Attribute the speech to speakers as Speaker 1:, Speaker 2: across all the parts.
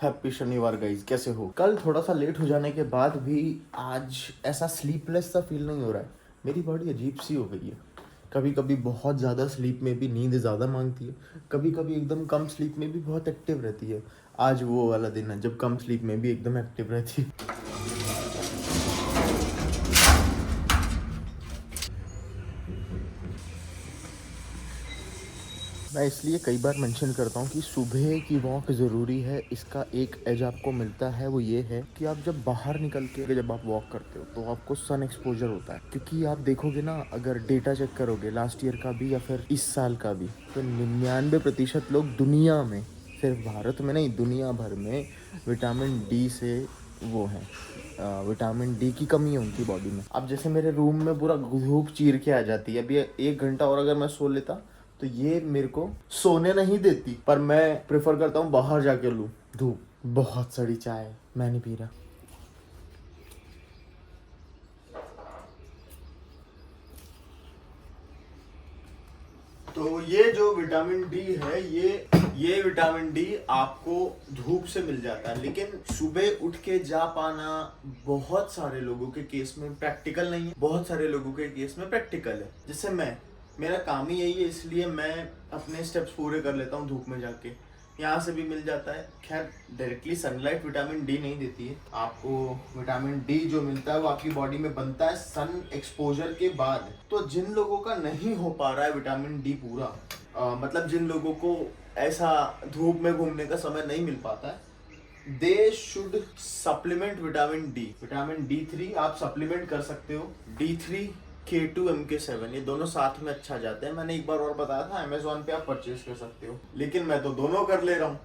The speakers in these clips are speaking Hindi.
Speaker 1: हैप्पी शनिवार गाइस, कैसे हो? कल थोड़ा सा लेट हो जाने के बाद भी आज ऐसा स्लीपलेस सा फील नहीं हो रहा है। मेरी बॉडी अजीब सी हो गई है। कभी कभी बहुत ज़्यादा स्लीप में भी नींद ज़्यादा मांगती है, कभी कभी एकदम कम स्लीप में भी बहुत एक्टिव रहती है। आज वो वाला दिन है जब कम स्लीप में भी एकदम एक्टिव रहती है। मैं इसलिए कई बार मेंशन करता हूँ कि सुबह की वॉक ज़रूरी है। इसका एक एज आपको मिलता है, वो ये है कि आप जब बाहर निकल के जब आप वॉक करते हो तो आपको सन एक्सपोजर होता है। क्योंकि आप देखोगे ना, अगर डेटा चेक करोगे लास्ट ईयर का भी या फिर इस साल का भी, तो 99% लोग दुनिया में, सिर्फ भारत में नहीं दुनिया भर में, विटामिन डी से वो हैं, विटामिन डी की कमी है उनकी बॉडी में। अब जैसे मेरे रूम में पूरा धूप चीर के आ जाती है। अभी 1 घंटा और अगर मैं सो लेता तो ये मेरे को सोने नहीं देती, पर मैं प्रेफर करता हूँ बाहर जाके लूँ धूप। बहुत सड़ी चाय, मैं नहीं पी रहा। तो ये जो विटामिन डी है, ये विटामिन डी आपको धूप से मिल जाता है, लेकिन सुबह उठ के जा पाना बहुत सारे लोगों के केस में प्रैक्टिकल नहीं है। बहुत सारे लोगों के केस में प्रैक्टिकल है। जैसे मेरा काम ही यही है, इसलिए मैं अपने स्टेप्स पूरे कर लेता हूँ धूप में जाके। यहाँ से भी मिल जाता है। खैर, डायरेक्टली सनलाइट विटामिन डी नहीं देती है आपको। विटामिन डी जो मिलता है वो आपकी बॉडी में बनता है सन एक्सपोजर के बाद। तो जिन लोगों का नहीं हो पा रहा है विटामिन डी पूरा, मतलब जिन लोगों को ऐसा धूप में घूमने का समय नहीं मिल पाता है, they should supplement vitamin D. Vitamin D3 आप सप्लीमेंट कर सकते हो। D3 K2 MK7 ये दोनों साथ में अच्छा जाते हैं। मैंने एक बार और बताया था, अमेजोन पे आप परचेज कर सकते हो। लेकिन मैं तो दोनों कर ले रहा हूँ,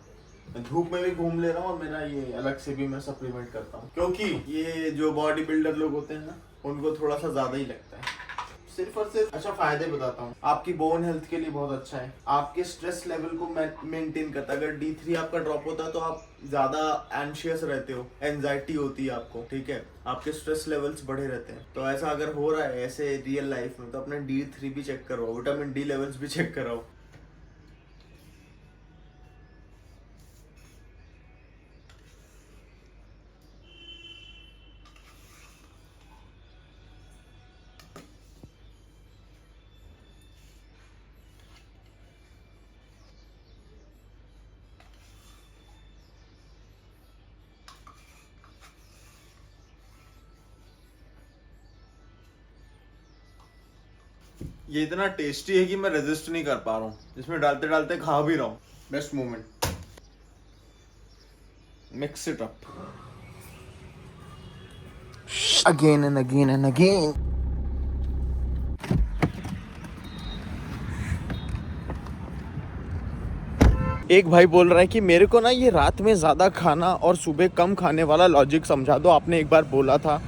Speaker 1: मैं धूप में भी घूम ले रहा हूँ और मेरा ये अलग से भी मैं सप्लीमेंट करता हूँ। क्योंकि ये जो बॉडी बिल्डर लोग होते हैं ना, उनको थोड़ा सा ज्यादा ही लगता है। सिर्फ और सिर्फ अच्छा फायदे बताता हूँ। आपकी बोन हेल्थ के लिए बहुत अच्छा है। आपके स्ट्रेस लेवल को मेंटेन करता है। अगर D3 आपका ड्रॉप होता है तो आप ज्यादा एंशियस रहते हो, एंजाइटी होती है आपको, ठीक है, आपके स्ट्रेस लेवल्स बढ़े रहते हैं। तो ऐसा अगर हो रहा है ऐसे रियल लाइफ में, तो अपने D3 भी चेक करवाओ, विटामिन डी लेवल्स भी चेक कराओ। ये इतना टेस्टी है कि मैं रेजिस्ट नहीं कर पा रहा हूँ। इसमें डालते डालते खा भी रहा हूँ। Best moment. Mix it up again and again and again. एक भाई बोल रहा है कि मेरे को ना ये रात में ज़्यादा खाना और सुबह कम खाने वाला लॉजिक समझा दो, आपने एक बार बोला था।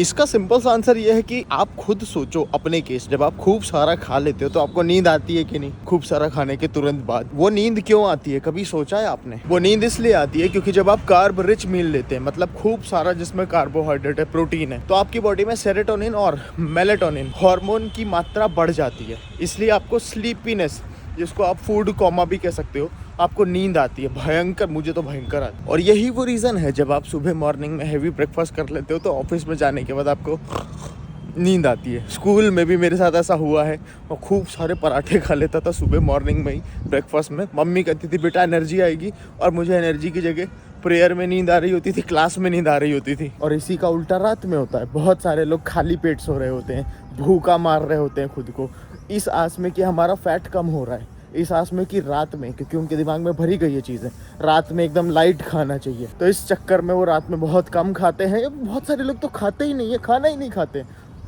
Speaker 1: इसका सिंपल सा आंसर ये है कि आप खुद सोचो अपने केस। जब आप खूब सारा खा लेते हो तो आपको नींद आती है कि नहीं? खूब सारा खाने के तुरंत बाद वो नींद क्यों आती है, कभी सोचा है आपने? वो नींद इसलिए आती है क्योंकि जब आप कार्ब रिच मील लेते हैं, मतलब खूब सारा जिसमें कार्बोहाइड्रेट है, प्रोटीन है, तो आपकी बॉडी में सेरोटोनिन और मेलेटोनिन हार्मोन की मात्रा बढ़ जाती है। इसलिए आपको स्लीपीनेस, जिसको आप फूड कॉमा भी कह सकते हो, आपको नींद आती है भयंकर। मुझे तो भयंकर आती है। और यही वो रीज़न है, जब आप सुबह मॉर्निंग में हैवी ब्रेकफास्ट कर लेते हो तो ऑफिस में जाने के बाद आपको नींद आती है। स्कूल में भी मेरे साथ ऐसा हुआ है। और खूब सारे पराठे खा लेता था सुबह मॉर्निंग में ही ब्रेकफास्ट में। मम्मी कहती थी बेटा एनर्जी आएगी, और मुझे एनर्जी की जगह प्रेयर में नींद आ रही होती थी, क्लास में नींद आ रही होती थी। और इसी का उल्टा रात में होता है। बहुत सारे लोग खाली पेट सो रहे होते हैं, भूखा मार रहे होते हैं खुद को, इस आस में कि हमारा फैट कम हो रहा है, इस आस में कि रात में, क्योंकि उनके दिमाग में भरी गई ये चीज़ें, रात में एकदम लाइट खाना चाहिए। तो इस चक्कर में वो रात में बहुत कम खाते हैं। बहुत सारे लोग तो खाते ही नहीं है, खाना ही नहीं खाते,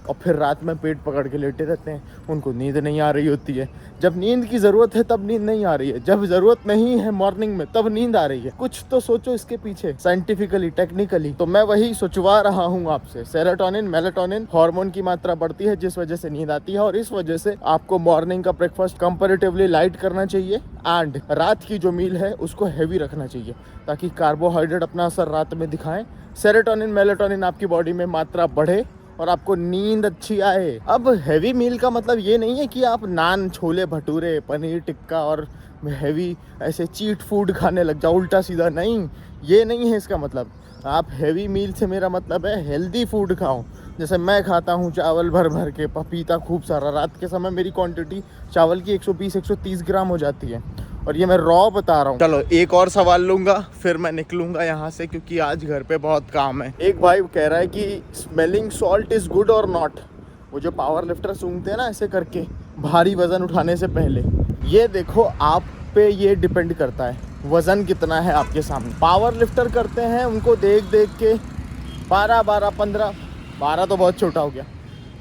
Speaker 1: और फिर रात में पेट पकड़ के लेटे रहते हैं। उनको नींद नहीं आ रही होती है। जब नींद की ज़रूरत है तब नींद नहीं आ रही है, जब ज़रूरत नहीं है मॉर्निंग में तब नींद आ रही है। कुछ तो सोचो इसके पीछे, साइंटिफिकली, टेक्निकली। तो मैं वही सोचवा रहा हूँ आपसे। सेरोटोनिन, मेलेटोनिन हार्मोन की मात्रा बढ़ती है, जिस वजह से नींद आती है, और इस वजह से आपको मॉर्निंग का ब्रेकफास्ट कंपैरेटिवली लाइट करना चाहिए, एंड रात की जो मील है उसको हैवी रखना चाहिए, ताकि कार्बोहाइड्रेट अपना असर रात में दिखाएं, सेरोटोनिन, मेलेटोनिन आपकी बॉडी में मात्रा बढ़े, और आपको नींद अच्छी आए। अब हैवी मील का मतलब ये नहीं है कि आप नान, छोले भटूरे, पनीर टिक्का और हैवी ऐसे चीट फूड खाने लग जाओ, उल्टा सीधा नहीं, ये नहीं है इसका मतलब। आप हैवी मील से मेरा मतलब है हेल्दी फूड खाओ। जैसे मैं खाता हूँ चावल भर भर के, पपीता खूब सारा। रात के समय मेरी क्वांटिटी चावल की 120-130 ग्राम हो जाती है, और ये मैं रॉ बता रहा हूँ। चलो एक और सवाल लूँगा फिर मैं निकलूँगा यहाँ से, क्योंकि आज घर पे बहुत काम है। एक भाई कह रहा है कि स्मेलिंग सॉल्ट इज़ गुड और नॉट। वो जो पावर लिफ्टर सूंघते हैं ना ऐसे करके भारी वज़न उठाने से पहले, ये देखो आप पे ये डिपेंड करता है वज़न कितना है आपके सामने। पावर लिफ्टर करते हैं उनको देख देख के 12 तो बहुत छोटा हो गया,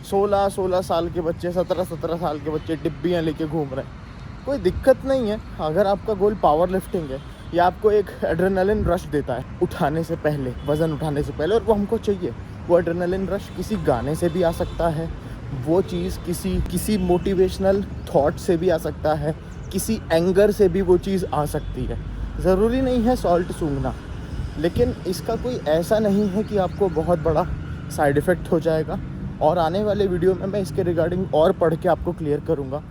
Speaker 1: 16 साल के बच्चे, 17 साल के बच्चे डिब्बियाँ लेके घूम रहे हैं। कोई दिक्कत नहीं है अगर आपका गोल पावर लिफ्टिंग है। ये आपको एक एड्रेनलिन रश देता है उठाने से पहले, वज़न उठाने से पहले, और वो हमको चाहिए। वो एड्रेनलिन रश किसी गाने से भी आ सकता है, वो चीज़ किसी मोटिवेशनल थॉट से भी आ सकता है, किसी एंगर से भी वो चीज़ आ सकती है। ज़रूरी नहीं है सॉल्ट सूंघना, लेकिन इसका कोई ऐसा नहीं है कि आपको बहुत बड़ा साइड इफ़ेक्ट हो जाएगा। और आने वाले वीडियो में मैं इसके रिगार्डिंग और पढ़ के आपको क्लियर करूँगा।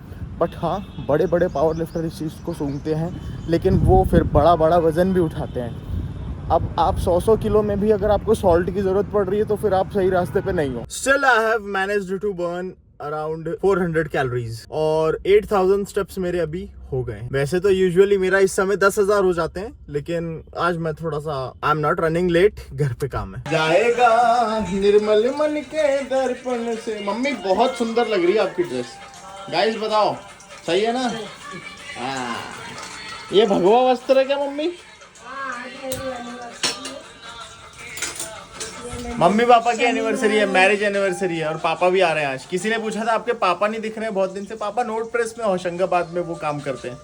Speaker 1: बट हाँ, बड़े बड़े पावर लिफ्टर इस चीज़ को सूंघते हैं, लेकिन वो फिर बड़ा वज़न भी उठाते हैं। अब आप 100 किलो में भी अगर आपको सॉल्ट की ज़रूरत पड़ रही है तो फिर आप सही रास्ते पे नहीं हो। Still I have managed to burn around 400 calories और 8000 स्टेप्स मेरे अभी हो गए। वैसे तो यूजुअली मेरा इस समय 10,000 हो जाते हैं, लेकिन आज मैं थोड़ा सा I am not running late, घर पे काम है। जाएगा निर्मल मन के दर्पण से। मम्मी बहुत सुंदर लग रही है आपकी ड्रेस। गाइस बताओ सही है ना? हाँ, ये भगवा वस्त्र है क्या मम्मी? मम्मी पापा की एनिवर्सरी है, मैरिज एनिवर्सरी है, और पापा भी आ रहे हैं आज। किसी ने पूछा था आपके पापा नहीं दिख रहे हैं बहुत दिन से। पापा नोट प्रेस में होशंगाबाद में वो काम करते हैं,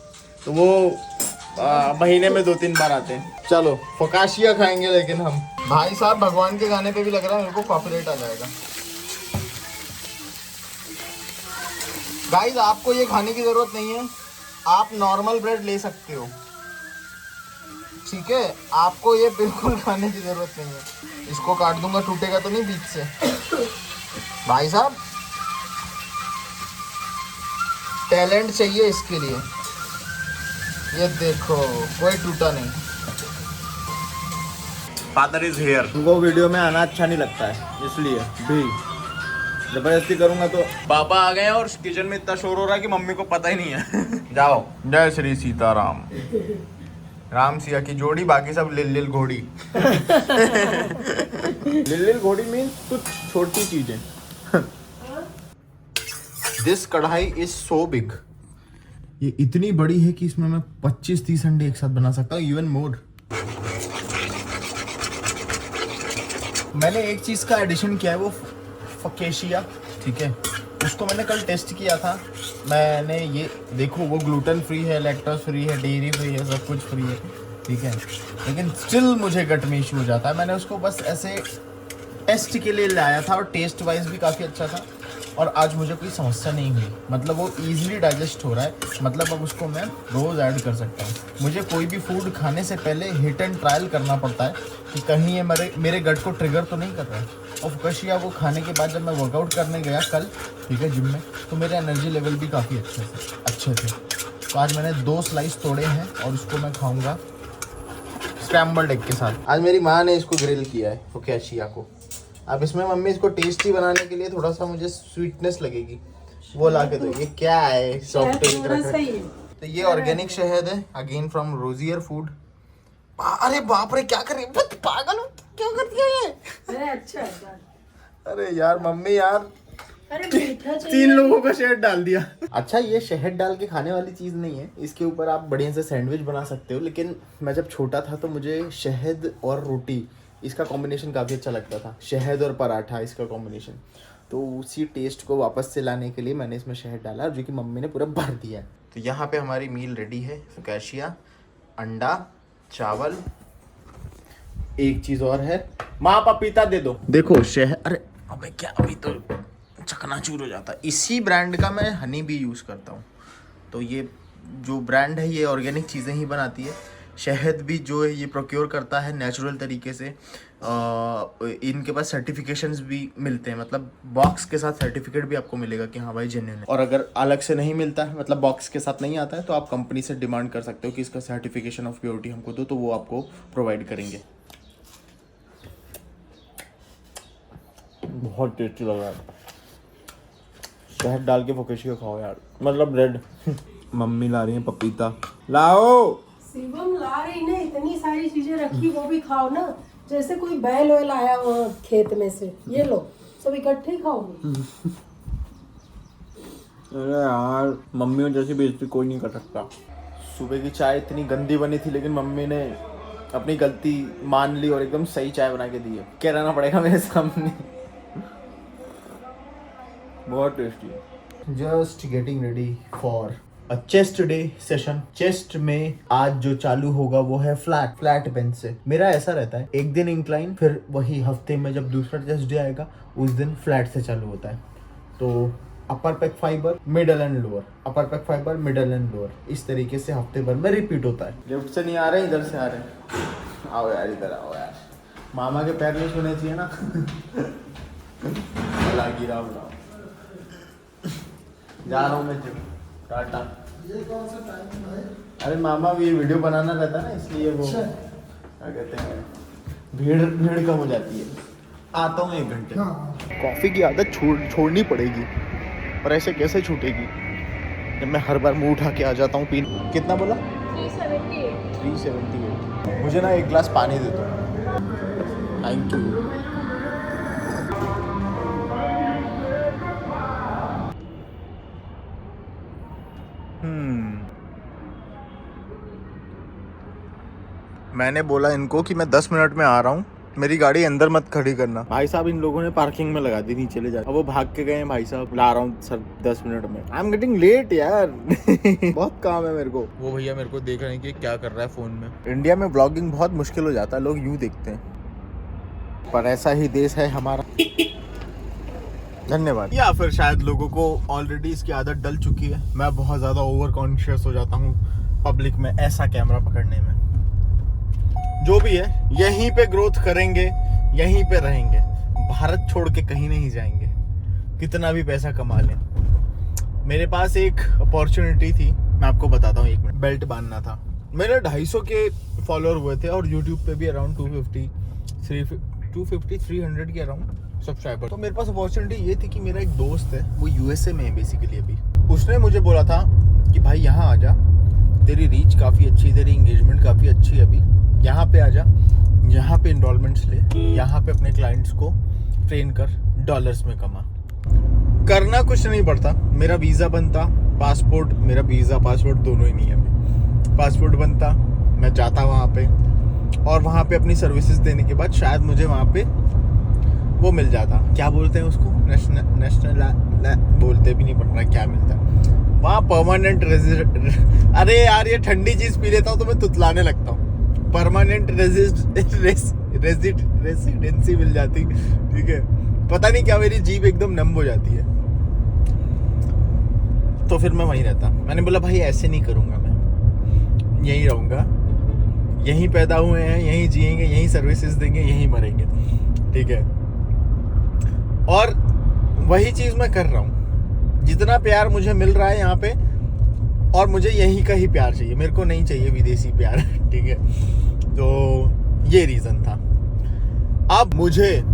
Speaker 1: तो वो महीने में 2-3 बार आते हैं। चलो फकाशिया खाएंगे, लेकिन हम भाई साहब भगवान के गाने पे भी लग रहा है मेरे को कॉपीराइट आ जाएगा। गाइस आपको ये खाने की जरूरत नहीं है, आप नॉर्मल ब्रेड ले सकते हो, ठीक है? आपको ये बिल्कुल खाने की जरूरत नहीं है। इसको काट दूंगा, टूटेगा तो नहीं बीच से। भाई साहब टैलेंट चाहिए इसके लिए। ये देखो कोई टूटा नहीं। Father is here. उनको वीडियो में आना अच्छा नहीं लगता है, इसलिए भी जबरदस्ती करूंगा तो। पापा आ गए और किचन में इतना शोर हो रहा है कि मम्मी को पता ही नहीं है। जाओ। जय श्री सीताराम। राम सिया की जोड़ी, बाकी सब लिल घोड़ी। लिल घोड़ी मीन्स कुछ छोटी चीजें। दिस कढ़ाई इज सो बिग। ये इतनी बड़ी है कि इसमें मैं 25-30 अंडे एक साथ बना सकता हूँ, इवन मोर। मैंने एक चीज का एडिशन किया है, वो फकेशिया, ठीक है? उसको मैंने कल टेस्ट किया था। मैंने ये देखो, वो ग्लूटेन फ्री है, लैक्टोज फ्री है, डेयरी फ्री है, सब कुछ फ्री है, ठीक है? लेकिन स्टिल मुझे गट में इशू हो जाता है। मैंने उसको बस ऐसे टेस्ट के लिए लाया था, और टेस्ट वाइज भी काफ़ी अच्छा था, और आज मुझे कोई समस्या नहीं हुई। मतलब वो ईजिली डाइजेस्ट हो रहा है, मतलब अब उसको मैं रोज़ ऐड कर सकता हूँ। मुझे कोई भी फूड खाने से पहले हिट एंड ट्रायल करना पड़ता है कि कहीं ये मेरे गट को ट्रिगर तो नहीं कर रहा है। और फकाशिया वो खाने के बाद जब मैं वर्कआउट करने गया कल, ठीक है, जिम में, तो मेरे एनर्जी लेवल भी काफ़ी अच्छे थे। तो आज मैंने 2 स्लाइस तोड़े हैं और उसको मैं खाऊंगा स्क्रैम्बल्ड एग के साथ। आज मेरी माँ ने इसको ग्रिल किया है फकाशिया को। अब इसमें मम्मी इसको टेस्टी बनाने के लिए थोड़ा सा मुझे स्वीटनेस लगेगी, वो ला के दो। ये क्या है? सॉफ्ट तो ये ऑर्गेनिक शहद है, अगेन फ्रॉम रोजियर फूड। अरे बाप रे, क्या कर रही है? पागल हो, क्या कर दिया ये?
Speaker 2: अरे अच्छा है।
Speaker 1: अरे यार मम्मी यार,
Speaker 2: अरे मीठा
Speaker 1: 3 लोगों का शहद डाल दिया। अच्छा, ये शहद डाल के खाने वाली चीज़ नहीं है। इसके ऊपर आप बढ़िया से सैंडविच बना सकते हो, लेकिन मैं जब छोटा था तो मुझे शहद और रोटी, इसका कॉम्बिनेशन काफ़ी अच्छा लगता था। शहद और पराठा, इसका कॉम्बिनेशन। तो उसी टेस्ट को वापस से लाने के लिए मैंने इसमें शहद डाला, जो कि मम्मी ने पूरा भर दिया। तो यहाँ पे हमारी मील रेडी है। फकाशिया, अंडा, चावल, एक चीज़ और है, माँ पपीता दे दो। देखो शहद, अरे अबे क्या, अभी तो चकनाचूर हो जाता है। इसी ब्रांड का मैं हनी भी यूज़ करता हूँ। तो ये जो ब्रांड है ये ऑर्गेनिक चीज़ें ही बनाती है। शहद भी जो है ये प्रोक्योर करता है नेचुरल तरीके से। इनके पास सर्टिफिकेशंस भी मिलते हैं, मतलब बॉक्स के साथ सर्टिफिकेट भी आपको मिलेगा कि हाँ भाई जेन्युइन है। और अगर अलग से नहीं मिलता है, मतलब बॉक्स के साथ नहीं आता है, तो आप कंपनी से डिमांड कर सकते हो कि इसका सर्टिफिकेशन ऑफ प्योरिटी हमको दो, तो वो आपको प्रोवाइड करेंगे। बहुत टेस्टी लग रहा है, शहद डाल के फुकेशी खाओ यार, मतलब ब्रेड। मम्मी ला रही है पपीता, लाओ।
Speaker 2: शिवम ला रही ने इतनी सारी चीजें रखी, वो भी खाओ ना, जैसे कोई बैल वैल आया हो खेत में से। ये लो, सब इकट्ठे ही खाओगे।
Speaker 1: अरे यार, मम्मियों जैसी बेइज्जती कोई नहीं कर सकता। सुबह की चाय इतनी गंदी बनी थी, लेकिन मम्मी ने अपनी गलती मान ली और एकदम सही चाय बना के दी है। क्या रहना पड़ेगा मेरे सामने। बहुत टेस्टी है। Just getting ready for a chest day session. Chest में आज जो चालू होगा वो है फ्लैट बेंच से। मेरा ऐसा रहता है, एक दिन इंक्लाइन, फिर वही हफ्ते में जब दूसरा चेस्ट डे आएगा उस दिन फ्लैट से चालू होता है। तो upper pec fibre, middle and lower, upper pec fibre, middle and lower, इस तरीके से हफ्ते भर में रिपीट होता है। लेफ्ट से नहीं आ रहे, इधर से आ रहे हैं। आओ यार, इधर आओ यार, मामा के पैर नहीं छूने चाहिए ना। गिरा बुलाओ, जा रहा हूँ मैं जिम, टाटा। ये कौन सा टाइम है? अरे मामा भी वीडियो बनाना रहता है ना, इसलिए वो क्या कहते हैं, भीड़ कम हो जाती है। आता हूँ 1 घंटे। कॉफ़ी की आदत छोड़नी पड़ेगी, पर ऐसे कैसे छूटेगी जब मैं हर बार मुँह उठा के आ जाता हूँ पीने। कितना बोला? 378। मुझे ना 1 गिलास पानी दे दो, थैंक यू। मैंने बोला इनको कि मैं 10 मिनट में आ रहा हूँ, मेरी गाड़ी अंदर मत खड़ी करना। भाई साहब इन लोगों ने पार्किंग में लगा दी, नीचे ले जा। अब वो भाग के गए, भाई साहब ला रहा हूँ सर 10 मिनट में। आई एम गेटिंग लेट यार। बहुत काम है मेरे को। वो भैया मेरे को देख रहे हैं कि क्या कर रहा है फोन में। इंडिया में ब्लॉगिंग बहुत मुश्किल हो जाता है, लोग यूँ देखते हैं, पर ऐसा ही देश है हमारा। धन्यवाद। या फिर शायद लोगों को ऑलरेडी इसकी आदत डल चुकी है। मैं बहुत ज्यादा ओवर कॉन्शियस हो जाता हूँ पब्लिक में ऐसा कैमरा पकड़ने में। जो भी है, यहीं पे ग्रोथ करेंगे, यहीं पे रहेंगे, भारत छोड़ के कहीं नहीं जाएंगे, कितना भी पैसा कमा लें। मेरे पास एक अपॉर्चुनिटी थी, मैं आपको बताता हूँ, 1 मिनट। बेल्ट बांधना था। मेरे 250 के फॉलोअर हुए थे और यूट्यूब पे भी अराउंड 250-300 के अराउंड सब्सक्राइबर। तो मेरे पास अपॉर्चुनिटी ये थी कि मेरा एक दोस्त है, वो यूएसए में है बेसिकली अभी। उसने मुझे बोला था कि भाई यहाँ आ जा, तेरी रीच काफ़ी अच्छी, तेरी इंगेजमेंट काफ़ी अच्छी है अभी, यहाँ पे आ जा, यहाँ पे इनरोलमेंट्स ले, यहाँ पे अपने क्लाइंट्स को ट्रेन कर, डॉलर्स में कमा। करना कुछ नहीं पड़ता, मेरा वीज़ा बनता, पासपोर्ट, मेरा वीज़ा पासपोर्ट दोनों ही नहीं है अभी। पासपोर्ट बनता, मैं जाता वहाँ पे, और वहाँ पे अपनी सर्विसेज देने के बाद शायद मुझे वहाँ पे वो मिल जाता, क्या बोलते हैं उसको, नेशनल बोलते भी नहीं पड़ रहा क्या मिलता है वहाँ, परमानेंट रेजिडेंट। अरे यार, ये ठंडी चीज़ पी लेता हूँ तो मैं तुतलाने लगता हूँ। परमानेंट रेजिडेंसी मिल जाती, ठीक है। पता नहीं क्या, मेरी जीभ एकदम नम हो जाती है। तो फिर मैं वहीं रहता। मैंने बोला भाई ऐसे नहीं करूँगा, मैं यहीं रहूँगा, यहीं पैदा हुए हैं, यहीं जिएंगे, यहीं सर्विसेज देंगे, यहीं मरेंगे, ठीक है। और वही चीज़ मैं कर रहा हूँ। जितना प्यार मुझे मिल रहा है यहाँ पे, और मुझे यहीं का ही प्यार चाहिए, मेरे को नहीं चाहिए विदेशी प्यार, ठीक है। तो ये रीज़न था। अब मुझे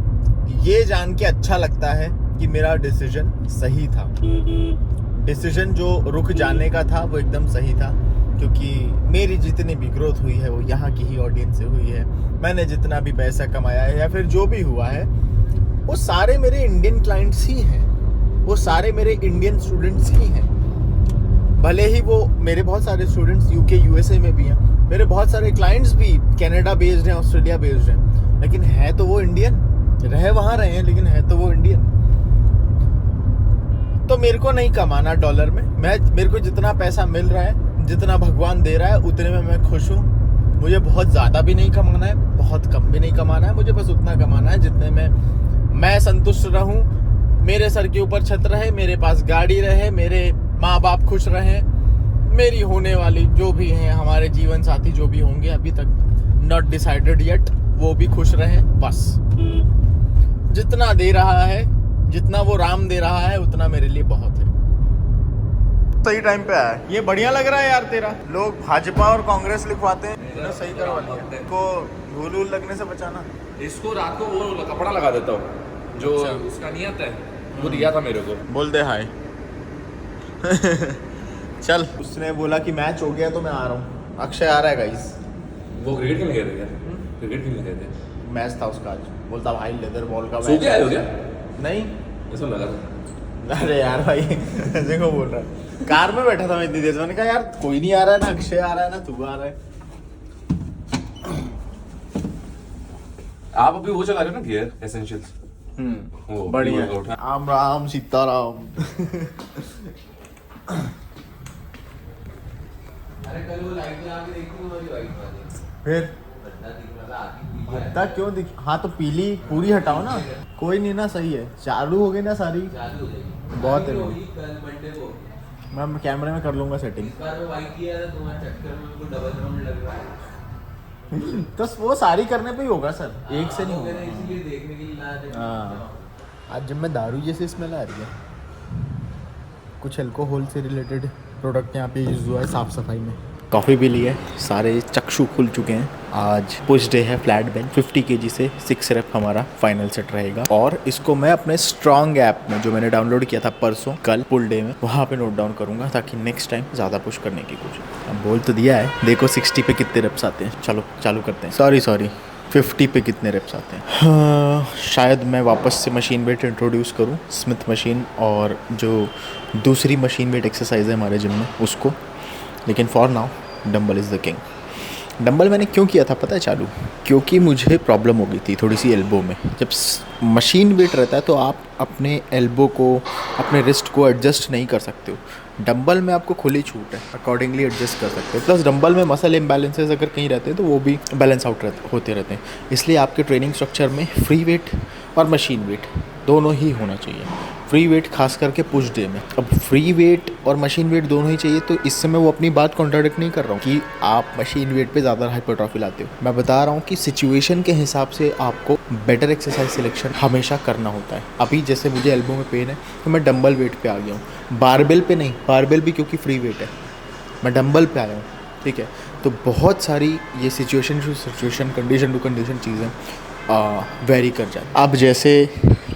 Speaker 1: ये जान के अच्छा लगता है कि मेरा डिसीजन सही था। डिसीजन जो रुक जाने का था वो एकदम सही था, क्योंकि मेरी जितनी भी ग्रोथ हुई है वो यहाँ की ही ऑडियंस से हुई है। मैंने जितना भी पैसा कमाया है या फिर जो भी हुआ है, वो सारे मेरे इंडियन क्लाइंट्स ही हैं, वो सारे मेरे इंडियन स्टूडेंट्स ही हैं। भले ही वो मेरे बहुत सारे स्टूडेंट्स यूके यूएसए में भी हैं, मेरे बहुत सारे क्लाइंट्स भी कनाडा बेस्ड हैं, ऑस्ट्रेलिया बेस्ड हैं, लेकिन है तो वो इंडियन, रह वहाँ रहे हैं लेकिन है तो वो इंडियन। तो मेरे को नहीं कमाना डॉलर में, मेरे को जितना पैसा मिल रहा है, जितना भगवान दे रहा है, उतने में मैं खुश हूँ। मुझे बहुत ज़्यादा भी नहीं कमाना है, बहुत कम भी नहीं कमाना है, मुझे बस उतना कमाना है जितने में मैं संतुष्ट रहूँ, मेरे सर के ऊपर छत रहे, मेरे पास गाड़ी रहे, मेरे माँ बाप खुश रहें, मेरी होने वाली जो भी हैं, हमारे जीवन साथी जो भी होंगे, अभी तक नॉट डिसाइडेड येट, वो भी खुश रहे बस। जितना दे रहा है, जितना वो राम दे रहा है, उतना मेरे लिए बहुत है। सही टाइम पे आया। ये बढ़िया लग रहा है यार तेरा। लोग भाजपा और कांग्रेस लिखवाते हैं, तूने सही करवा लिया। को धूल वूल लगने से बचाना।
Speaker 3: इसको रात को वो कपड़ा लगा देता हूँ जो उसका नहीं आता है, वो दिया था मेरे को।
Speaker 1: बोल दे हाय। चल, उसने बोला कि मैच हो गया तो मैं आ रहा हूँ। अक्षय आ रहा है गाइस।
Speaker 3: वो क्रिकेट खेलने गए थे क्या? क्रिकेट खेलने गए थे।
Speaker 1: मैच था उसका आज। बोलता भाई लेदर बॉल का
Speaker 3: सो
Speaker 1: मैच
Speaker 3: के आए हो क्या?
Speaker 1: नहीं,
Speaker 3: ऐसा लगा था।
Speaker 1: अरे यार भाई ऐसे को बोल रहा है। कार में बैठा था मैं इतनी देर से, मैंने कहा यार कोई नहीं आ रहा है ना, अक्षय आ रहा है ना तू आ रहा है।
Speaker 3: आप अभी वो चला रहे हो ना गियर एसेंशियल्स? वो
Speaker 1: बढ़िया।
Speaker 3: workout है।
Speaker 1: राम राम सीताराम।
Speaker 4: अरे कल वो लाइट लगा के देखी तो मेरी वाइट वाली
Speaker 1: फिर
Speaker 4: बंदा दिख रहा था आधी
Speaker 1: भद्दा क्यों दिख, हाँ तो पीली पूरी हटाओ ना। कोई नहीं ना, सही है। चालू हो गई ना सारी,
Speaker 4: चालू हो जाएगी।
Speaker 1: बहुत है।
Speaker 4: होगी कल मंडे को।
Speaker 1: मैं कैमरे में कर लूंगा सेटिंग।
Speaker 4: इस बार मैं वाइट किया था, तुम्हारे चक्कर में मेरे को डबल राउंड लग रहा है।
Speaker 1: तो वो सारी करने पे ही होगा सर, एक से नहीं
Speaker 4: हाँ, मैंने
Speaker 1: होगा।
Speaker 4: इसीलिए देखने के लिए लाया था।
Speaker 1: हाँ, आज जब मैं दारू जैसी स्मेल आ रही है। कुछ अल्कोहल से रिलेटेड प्रोडक्ट यहाँ पे यूज़ हुआ है साफ़ सफाई में। कॉफ़ी भी ली है, सारे चक्षु खुल चुके हैं। आज पुश डे है फ्लैट बेंच 50 kg से 6 रेप हमारा फाइनल सेट रहेगा। और इसको मैं अपने स्ट्रॉन्ग ऐप में जो मैंने डाउनलोड किया था परसों कल पुल डे में, वहाँ पे नोट डाउन करूँगा ताकि नेक्स्ट टाइम ज़्यादा पुश करने की कोशिश। अब बोल तो दिया है, देखो 60 पे कितने रेप्स आते हैं। चलो चालू करते हैं। सॉरी 50 पे कितने रेप्स आते हैं। हाँ, शायद मैं वापस से मशीन वेट इंट्रोड्यूस करूँ, स्मिथ मशीन और जो दूसरी मशीन वेट एक्सरसाइज है हमारे जिम में उसको। लेकिन for now dumbbell is the king. Dumbbell मैंने क्यों किया था पता है चालू? क्योंकि मुझे प्रॉब्लम हो गई थी थोड़ी सी एल्बो में। जब मशीन वेट रहता है तो आप अपने एल्बो को, अपने रिस्ट को एडजस्ट नहीं कर सकते हो। डंबल में आपको खुली छूट है, अकॉर्डिंगली एडजस्ट कर सकते हो। प्लस डंबल में मसल इम्बैलेंसेस अगर कहीं रहते हैं तो वो भी बैलेंस आउट होते रहते हैं। इसलिए आपके ट्रेनिंग स्ट्रक्चर में फ्री वेट और मशीन वेट दोनों ही होना चाहिए। फ्री वेट खास करके पुश डे में। अब फ्री वेट और मशीन वेट दोनों ही चाहिए, तो इससे मैं वो अपनी बात कॉन्ट्राडिक्ट नहीं कर रहा हूँ कि आप मशीन वेट पे ज़्यादा हाइपरट्रॉफी लाते हो। मैं बता रहा हूँ कि सिचुएशन के हिसाब से आपको बेटर एक्सरसाइज सिलेक्शन हमेशा करना होता है। अभी जैसे मुझे एल्बो में पेन है तो मैं डंबल वेट पे आ गया हूँ, बारबेल पे नहीं। बारबेल भी क्योंकि फ्री वेट है, मैं डंबल पे आया हूँ, ठीक है। तो बहुत सारी ये situation to situation, condition to condition चीज़ें वेरी कर जाए। अब जैसे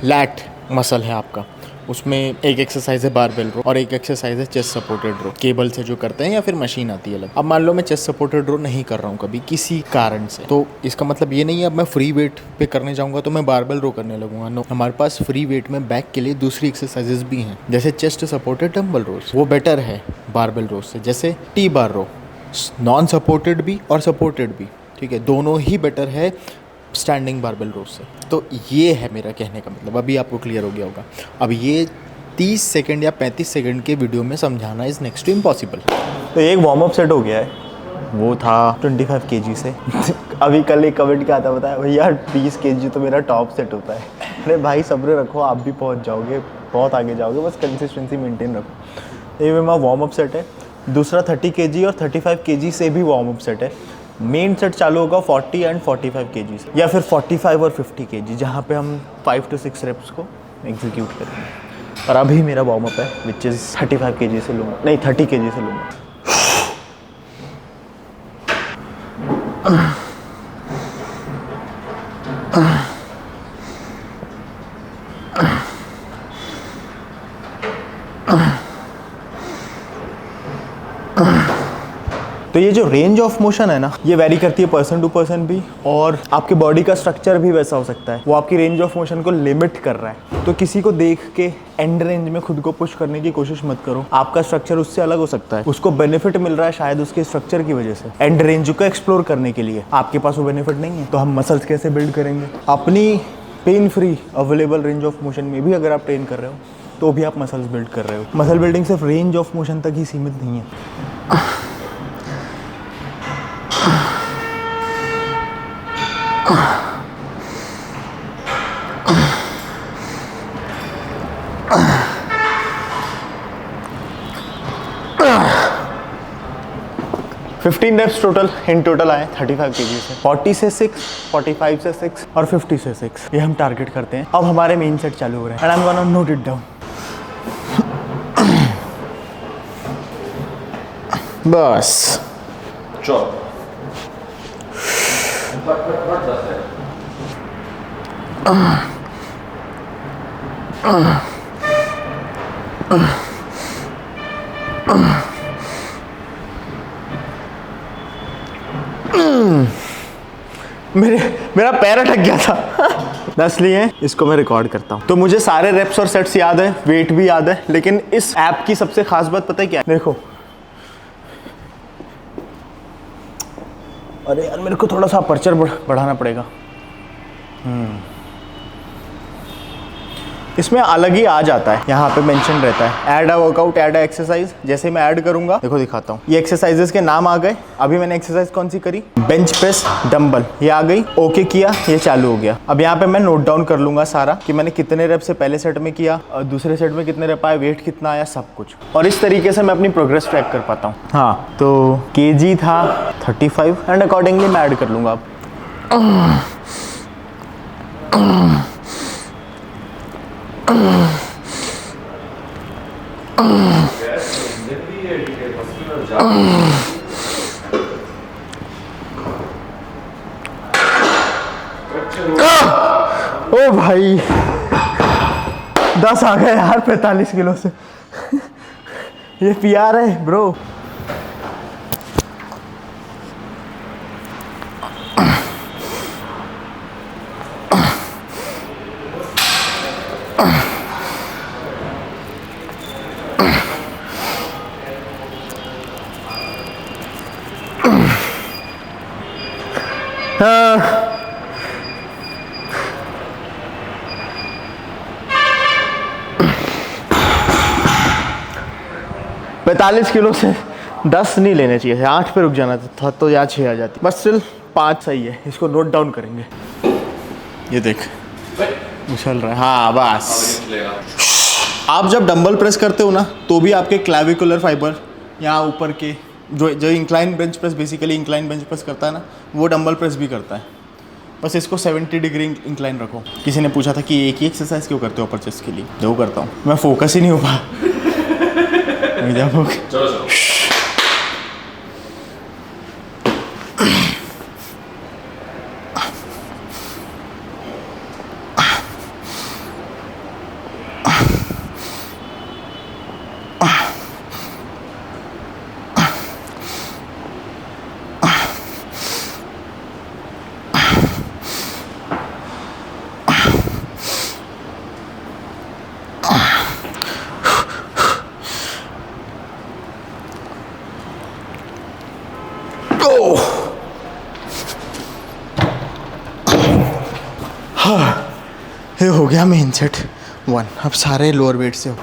Speaker 1: लैट मसल है आपका, उसमें एक एक्सरसाइज है बारबेल रो और एक एक्सरसाइज है चेस्ट सपोर्टेड रो, केबल से जो करते हैं या फिर मशीन आती है अलग। अब मान लो मैं चेस्ट सपोर्टेड रो नहीं कर रहा हूँ कभी किसी कारण से, तो इसका मतलब ये नहीं है अब मैं फ्री वेट पे करने जाऊँगा तो मैं बारबेल रो करने लगूंगा। नो, हमारे पास फ्री वेट में बैक के लिए दूसरी एक्सरसाइजेज भी हैं, जैसे चेस्ट सपोर्टेड डंबल रोज, वो बेटर है बारबेल रोज से। जैसे टी बार रो, नॉन सपोर्टेड भी और सपोर्टेड भी, ठीक है, दोनों ही बेटर है स्टैंडिंग बारबेल रोज से। तो ये है मेरा कहने का मतलब, अभी आपको क्लियर हो गया होगा। अब ये 30 सेकंड या 35 सेकंड के वीडियो में समझाना इज़ नेक्स्ट टू इम्पॉसिबल। तो एक वार्म अप सेट हो गया है, वो था 25 kg से। अभी कल एक कमेंट क्या आता बताया, भैया 20 kg तो मेरा टॉप सेट होता है। अरे भाई सब्र रखो, आप भी पहुंच जाओगे, बहुत आगे जाओगे, बस कंसिस्टेंसी मेंटेन रखो। ये मेरा वार्म अप सेट है। दूसरा 30 kg और 35 kg से भी वार्म अप सेट है। मेन सेट चालू होगा 40 एंड 45 kg से, या फिर 45 और 50 kg, जहाँ पे हम 5 to 6 रेप्स को एग्जीक्यूट करेंगे। और अभी मेरा वार्म अप है विच इज़ 35 kg से लूँगा, नहीं 30 kg से लूँगा। तो ये जो रेंज ऑफ मोशन है ना, ये वेरी करती है पर्सन टू पर्सन भी, और आपके बॉडी का स्ट्रक्चर भी वैसा हो सकता है, वो आपकी रेंज ऑफ मोशन को लिमिट कर रहा है। तो किसी को देख के एंड रेंज में खुद को पुश करने की कोशिश मत करो, आपका स्ट्रक्चर उससे अलग हो सकता है, उसको बेनिफिट मिल रहा है शायद उसके स्ट्रक्चर की वजह से। एंड रेंज को एक्सप्लोर करने के लिए आपके पास वो बेनिफिट नहीं है, तो हम मसल्स कैसे बिल्ड करेंगे? अपनी pain free available range of motion में भी अगर आप ट्रेन कर रहे हो तो भी आप मसल्स बिल्ड कर रहे हो। मसल बिल्डिंग सिर्फ रेंज ऑफ मोशन तक ही सीमित नहीं है। 15 reps टोटल इन टोटल आए 35 kg से। 40 से 6, 45 से 6 और 50 से 6 ये हम टारगेट करते हैं। अब हमारे मेन सेट चालू हो रहे हैं and I am gonna note it down. बस
Speaker 3: चौक
Speaker 1: मेरा पैर अटक गया था। 10 लिए इसको मैं रिकॉर्ड करता हूँ। तो मुझे सारे रेप्स और सेट्स याद है, वेट भी याद है, लेकिन इस ऐप की सबसे खास बात पता है क्या है? देखो, अरे यार मेरे को थोड़ा सा अपर्चर बढ़ाना पड़ेगा। इसमें अलग ही आ जाता है, यहाँ पे मेंशन रहता है add a workout, add a exercise. जैसे मैं ऐड करूंगा, देखो दिखाता हूँ, ये एक्सरसाइजेस के नाम आ गए। अभी मैंने एक्सरसाइज कौन सी करी, बेंच प्रेस डंबल, ये आ गई। ओके किया, ये चालू हो गया। अब यहाँ पे मैं नोट डाउन कर लूंगा सारा कि मैंने कितने रेप से पहले सेट में किया और दूसरे सेट में कितने रेप आए, वेट कितना आया, सब कुछ। और इस तरीके से मैं अपनी प्रोग्रेस ट्रैक कर पाता हूँ। हाँ, तो केजी था 35 एंड अकॉर्डिंगली मैं ऐड कर लूंगा ओ भाई 10 आ गए यार 45 किलो से। ये PR है ब्रो। हाँ 45 किलो से 10 नहीं लेने चाहिए थे, 8 पे रुक जाना था तो यहाँ 6 आ जाती, बस स्टिल 5 सही है। इसको नोट डाउन करेंगे। ये देख उछल रहा है। हाँ बस। आप जब डंबल प्रेस करते हो ना तो भी आपके क्लैविकुलर फाइबर यहाँ ऊपर के जो incline bench press, basically incline bench press करता है ना, वो डंबल प्रेस भी करता है। बस इसको 70 डिग्री इंक्लाइन रखो। किसी ने पूछा था कि एक ही एक्सरसाइज क्यों करते हो अपर चेस्ट के लिए, जो करता हूँ मैं, फोकस ही नहीं हो पा।
Speaker 3: चलो चलो
Speaker 1: ये हो गया मेन सेट 1। अब सारे लोअर वेट से हो।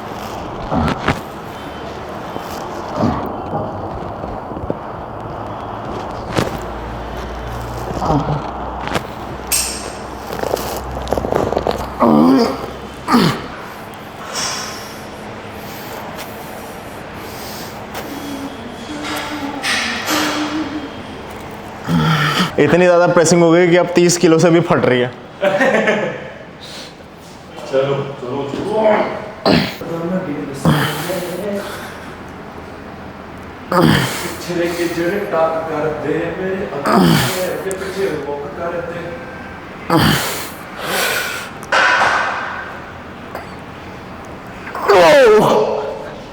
Speaker 1: इतनी ज़्यादा प्रेसिंग हो गई कि अब 30 किलो से भी फट रही है।
Speaker 3: चलो चलो पिछले के जड़े टाक कर दे मेरे आगे पीछे वॉक कर दे।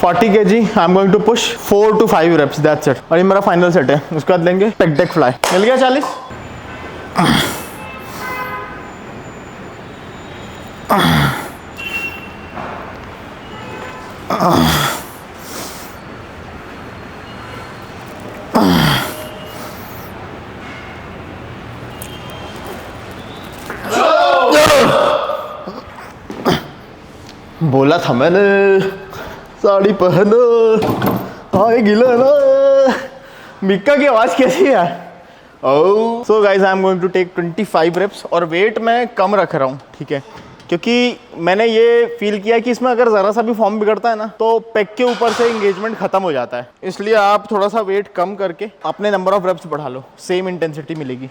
Speaker 1: 40 kg I am going to push 4 to 5 reps, that's it. और ये मेरा फाइनल सेट है। उसके बाद लेंगे पेक डेक फ्लाई। मिल गया 40। बोला था मैंने साड़ी पहनो आएगी ना। मिक्का की आवाज़ कैसी है यार। Oh so guys I am going to take 25 reps और वेट मैं कम रख रहा हूँ, ठीक है, क्योंकि मैंने ये फील किया कि इसमें अगर ज़रा सा भी फॉर्म बिगड़ता है ना तो पेग के ऊपर से इंगेजमेंट खत्म हो जाता है। इसलिए आप थोड़ा सा वेट कम करके अपने नंबर ऑफ रेप्स बढ़ा लो, सेम इंटेंसिटी मिलेगी।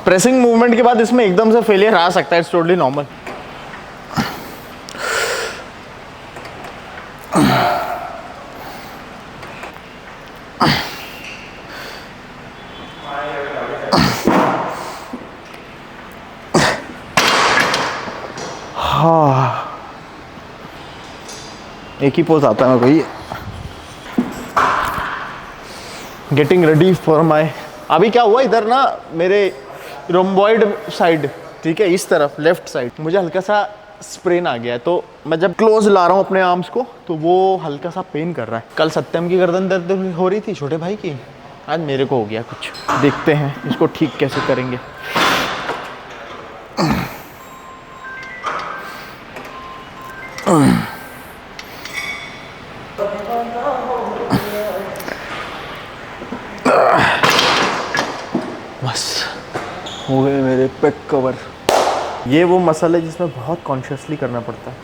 Speaker 1: प्रेसिंग मूवमेंट के बाद इसमें एकदम से फेलियर आ सकता है, इट्स टोटली नॉर्मल। हाँ, एक ही पोज आता है भाई। गेटिंग रेडी फॉर माई, अभी क्या हुआ इधर ना मेरे रोम्बॉइड साइड, ठीक है, इस तरफ लेफ्ट साइड मुझे हल्का सा स्प्रेन आ गया है। तो मैं जब क्लोज ला रहा हूँ अपने आर्म्स को तो वो हल्का सा पेन कर रहा है। कल सत्यम की गर्दन दर्द हो रही थी, छोटे भाई की, आज मेरे को हो गया कुछ। देखते हैं इसको ठीक कैसे करेंगे। बस हो गए मेरे पेक कवर। ये वो मसल है जिसमें बहुत कॉन्शियसली करना पड़ता है।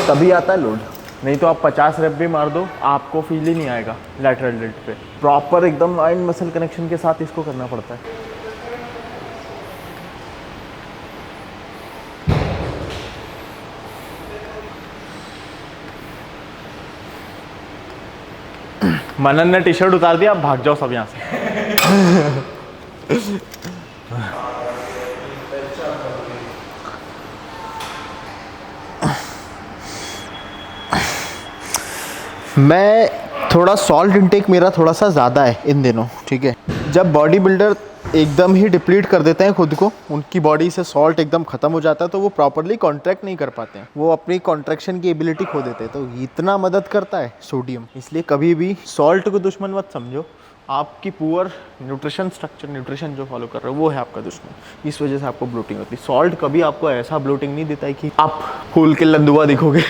Speaker 1: तभी आता है लोड, नहीं तो आप 50 रेप भी मार दो आपको फील ही नहीं आएगा लैटरल डेल्ट पे। प्रॉपर एकदम लाइन मसल कनेक्शन के साथ इसको करना पड़ता है। मनन ने टी शर्ट उतार दिया, आप भाग जाओ सब यहाँ से। मैं थोड़ा सॉल्ट इंटेक मेरा थोड़ा सा ज़्यादा है इन दिनों, ठीक है। जब बॉडी बिल्डर एकदम ही डिप्लीट कर देते हैं खुद को, उनकी बॉडी से सॉल्ट एकदम ख़त्म हो जाता है तो वो प्रॉपरली कॉन्ट्रैक्ट नहीं कर पाते हैं, वो अपनी कॉन्ट्रैक्शन की एबिलिटी खो देते हैं। तो इतना मदद करता है सोडियम, इसलिए कभी भी सॉल्ट को दुश्मन मत समझो। आपकी पुअर न्यूट्रिशन स्ट्रक्चर, न्यूट्रिशन जो फॉलो कर रहे हो वो है आपका दुश्मन। इस वजह से आपको ब्लोटिंग होती है। सॉल्ट कभी आपको ऐसा ब्लोटिंग नहीं देता है कि आप फूल के लंदुआ दिखोगे।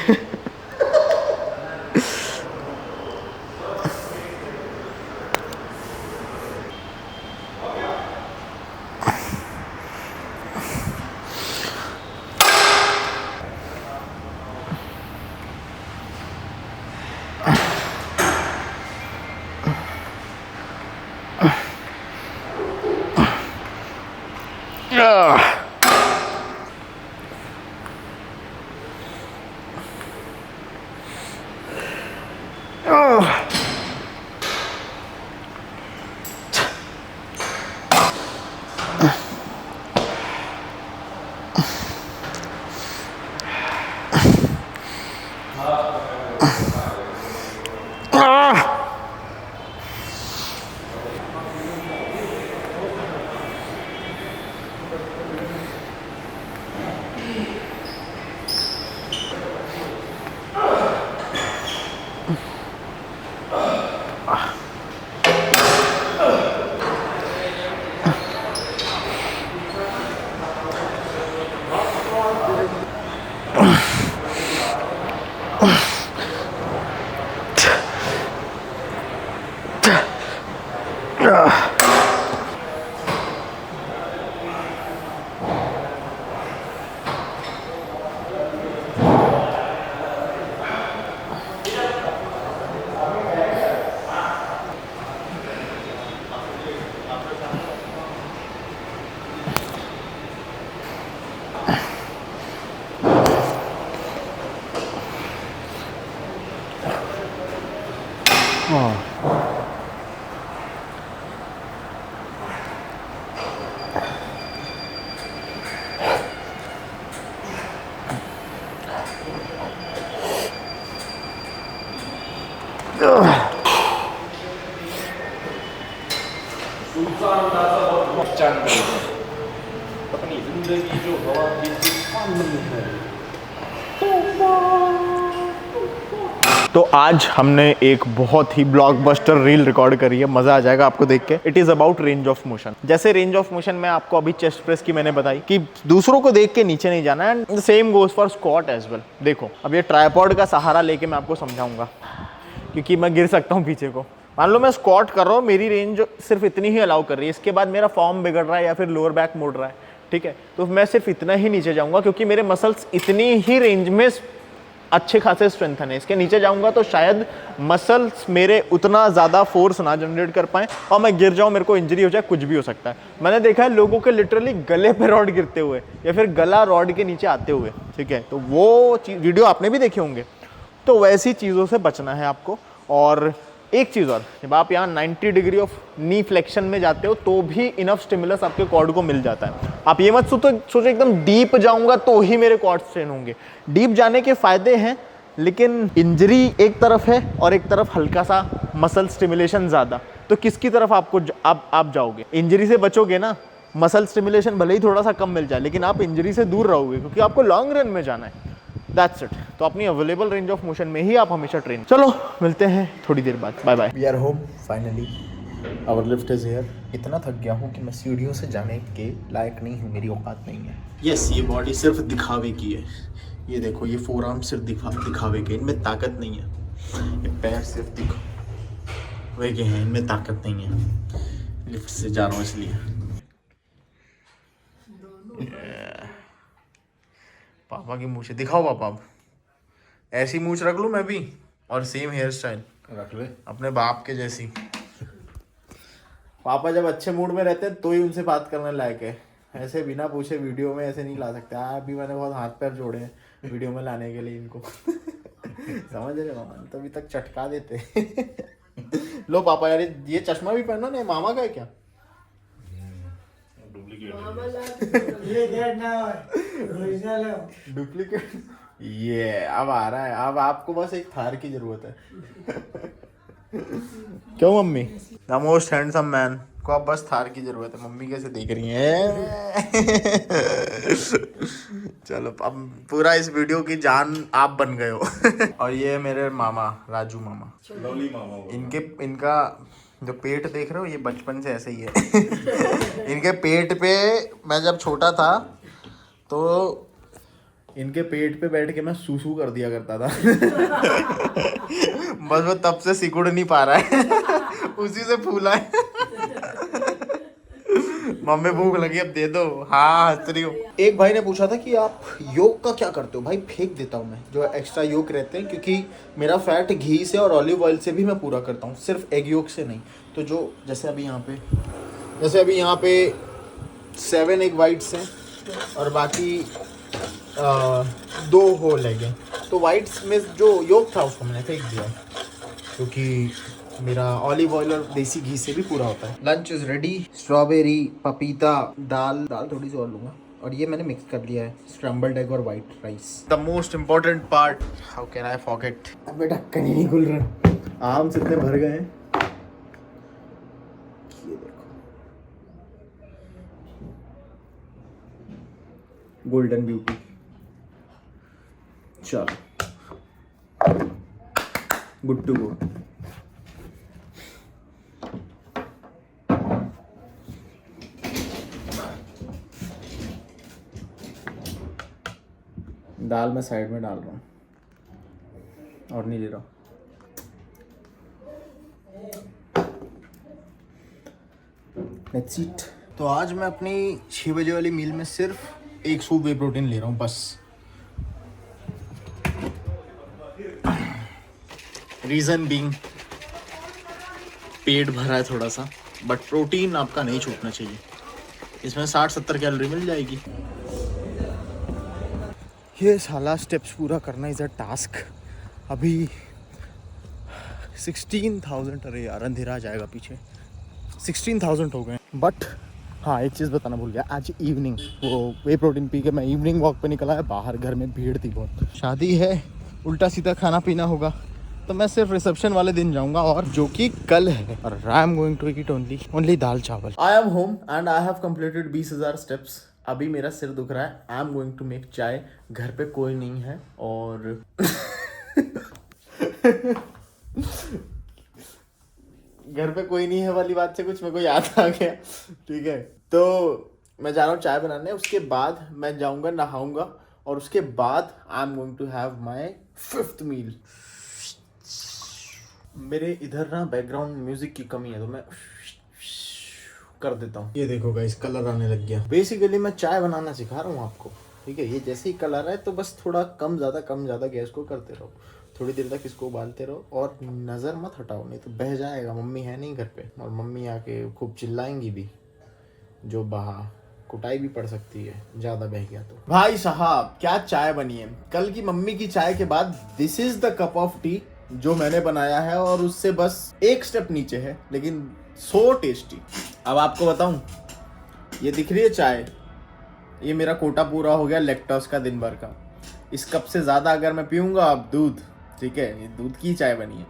Speaker 1: तो आज हमने एक बहुत ही ब्लॉकबस्टर रील रिकॉर्ड करी है, मजा आ जाएगा आपको देख के। It is about range of motion. जैसे रेंज ऑफ मोशन में आपको अभी चेस्ट प्रेस की मैंने बताई कि दूसरों को देख के नीचे नहीं जाना, and the same goes for squat as well. देखो अब ये ट्राइपॉड का सहारा लेके मैं आपको समझाऊंगा, क्योंकि मैं गिर सकता हूँ पीछे को। मान लो मैं स्क्वाट कर रहा हूँ, मेरी रेंज सिर्फ इतनी ही अलाउ कर रही है, इसके बाद मेरा फॉर्म बिगड़ रहा है या फिर लोअर बैक मुड़ रहा है, ठीक है, तो मैं सिर्फ इतना ही नीचे जाऊंगा, क्योंकि मेरे मसल्स इतनी ही रेंज में अच्छे खासे स्ट्रेंथन है। इसके नीचे जाऊंगा तो शायद मसल्स मेरे उतना ज़्यादा फोर्स ना जनरेट कर पाएँ और मैं गिर जाऊं, मेरे को इंजरी हो जाए, कुछ भी हो सकता है। मैंने देखा है लोगों के लिटरली गले पे रॉड गिरते हुए या फिर गला रॉड के नीचे आते हुए, ठीक है, तो वो वीडियो आपने भी देखे होंगे। तो वैसी चीज़ों से बचना है आपको। और एक चीज़ और, जब आप यहाँ 90 डिग्री ऑफ नी फ्लेक्शन में जाते हो तो भी इनफ स्टिमुलस आपके क्वाड को मिल जाता है। आप ये मत सोचो एकदम डीप जाऊंगा तो ही मेरे क्वाड स्ट्रेन होंगे। डीप जाने के फायदे हैं, लेकिन इंजरी एक तरफ है और एक तरफ हल्का सा मसल स्टिमुलेशन ज़्यादा। तो किसकी तरफ आप जाओगे? इंजरी से बचोगे ना, मसल स्टिमुलेशन भले ही थोड़ा सा कम मिल जाए, लेकिन आप इंजरी से दूर रहोगे, क्योंकि आपको लॉन्ग रन में जाना है। That's it. तो अपनी अवेलेबल रेंज ऑफ मोशन में ही आप हमेशा ट्रेन। चलो मिलते हैं थोड़ी देर बाद। Bye bye. We are home finally, our lift is here. इतना थक गया हूँ कि मैं सीढ़ियों से जाने के लायक नहीं हूँ, मेरी औकात नहीं है। यस, ये बॉडी सिर्फ दिखावे की है। ये देखो, ये फोर आर्म सिर्फ दिखावे के, इनमें ताकत नहीं है। ये पैर सिर्फ दिखावे के हैं, इनमें ताकत नहीं है। लिफ्ट से जा रहा हूँ इसलिए। पापा की मूंछ दिखाओ पापा, अब ऐसी मूंछ रख लूं मैं भी, और सेम हेयर स्टाइल
Speaker 3: रख ले
Speaker 1: अपने बाप के जैसी। पापा जब अच्छे मूड में रहते हैं तो ही उनसे बात करने लायक है, ऐसे बिना पूछे वीडियो में ऐसे नहीं ला सकते। अभी मैंने बहुत हाथ पैर जोड़े हैं वीडियो में लाने के लिए इनको। समझ रहे मामा, तभी तक चटका देते। लो पापा यार, ये चश्मा भी पहनो ना, मामा का है क्या? डुप्लीकेट। ये अब आ रहा है, अब आपको बस एक थार की जरूरत है। क्यों mummy? The most handsome man को अब बस थार की जरूरत है। मम्मी कैसे देख रही है? चलो, अब पूरा इस वीडियो की जान आप बन गए हो। और ये मेरे मामा, राजू मामा,
Speaker 3: लवली मामा।
Speaker 1: इनका जो पेट देख रहे हो, ये बचपन से ऐसे ही है। इनके पेट पे मैं जब छोटा था तो इनके पेट पे बैठ के मैं सूसू कर दिया करता था। बस वो तब से सिकुड़ नहीं पा रहा है। उसी से फूला है। मम्मी भूख लगी, अब दे दो। हाँ, हंस रही हो। एक भाई ने पूछा था कि आप योग का क्या करते हो? भाई फेंक देता हूँ मैं जो एक्स्ट्रा योग रहते हैं, क्योंकि मेरा फैट घी से और ऑलिव ऑयल से भी मैं पूरा करता हूँ, सिर्फ एग योग से नहीं। तो जो जैसे अभी यहाँ पे 7 एग वाइट्स हैं और बाकी 2 होल एग हैं, तो वाइट्स में जो योग था उसको मैंने फेंक दिया, क्योंकि मेरा ऑलिव ऑयल और देसी घी से भी पूरा होता है। Lunch is ready. स्ट्रॉबेरी, पपीता, दाल थोड़ी सी और लूँगा, और ये मैंने मिक्स कर लिया है, स्क्रैम्बल्ड एग और white rice. The most important part, how can I forget. अब बेटा ढक्कन ही नहीं खुल रहा, आम से इतने भर गए हैं। ये देखो, गोल्डन ब्यूटी। चलो, गुड टू गो। दाल मैं साइड में डाल रहा हूँ और नहीं ले रहा। Let's eat. तो आज मैं अपनी 6 बजे वाली मील में सिर्फ एक सूप वे प्रोटीन ले रहा हूँ बस। रीज़न बीइंग पेट भरा है थोड़ा सा, बट प्रोटीन आपका नहीं छूटना चाहिए। इसमें 60-70 कैलोरी मिल जाएगी। ये साला स्टेप्स पूरा करना इज़ अ टास्क। अभी 16,000, अरे यार अंधेरा आ जाएगा पीछे, 16,000 हो गए। बट हाँ, एक चीज़ बताना भूल गया, आज इवनिंग वो वे प्रोटीन पी के मैं इवनिंग वॉक पे निकला है। बाहर घर में भीड़ थी बहुत, शादी है, उल्टा सीधा खाना पीना होगा, तो मैं सिर्फ रिसेप्शन वाले दिन जाऊंगा, और जो कि कल है। और I am going to eat only dal chawal. I am home and I have completed 20,000 steps. अभी मेरा सिर दुख रहा है, I am going to make chai. घर पे कोई नहीं है और घर पे कोई नहीं है वाली बात से कुछ मेरे को याद आ गया, ठीक है। तो मैं जा रहा हूँ चाय बनाने, उसके बाद मैं जाऊँगा नहाऊंगा और उसके बाद I am going to have my 5th meal. मेरे इधर ना बैकग्राउंड म्यूजिक की कमी है तो मैं कर देता हूँ। ये देखो गाइस कलर आने लग गया। बेसिकली मैं चाय बनाना सिखा रहा हूँ आपको, ठीक है। ये जैसे ही कलर है तो बस थोड़ा कम ज़्यादा गैस को करते रहो, थोड़ी देर तक इसको उबालते रहो और नज़र मत हटाओ नहीं तो बह जाएगा। मम्मी है नहीं घर पे और मम्मी आके खूब चिल्लाएंगी भी, जो बहा कुटाई भी पड़ सकती है ज़्यादा बह गया तो। भाई साहब क्या चाय बनी है। कल की मम्मी की चाय के बाद this is the cup of T जो मैंने बनाया है और उससे बस एक स्टेप नीचे है, लेकिन सो टेस्टी। अब आपको बताऊं, ये दिख रही है चाय, ये मेरा कोटा पूरा हो गया लैक्टोज का दिन भर का। इस कप से ज़्यादा अगर मैं पीऊँगा अब दूध, ठीक है, ये दूध की चाय बनी है,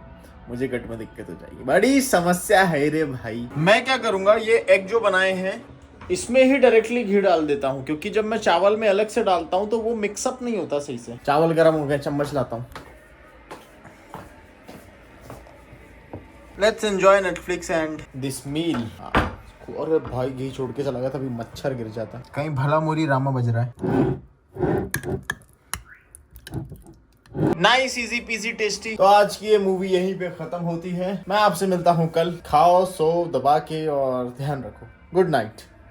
Speaker 1: मुझे गट में दिक्कत हो जाएगी, बड़ी समस्या है रे भाई। मैं क्या करूँगा, ये एग जो बनाए हैं इसमें ही डायरेक्टली घी डाल देता हूँ, क्योंकि जब मैं चावल में अलग से डालता हूँ तो वो मिक्सअप नहीं होता सही से। चावल गर्म हो गए, चम्मच लाता हूँ। Let's enjoy Netflix and this meal. और भाई घी छोड़ के चला गया था, अभी मच्छर गिर जाता। कहीं भला मोरी रामा बज रहा है। Nice easy PG tasty. तो आज की ये मूवी यहीं पे खत्म होती है। मैं आपसे मिलता हूँ कल। खाओ, सो, दबा के और ध्यान रखो। Good night.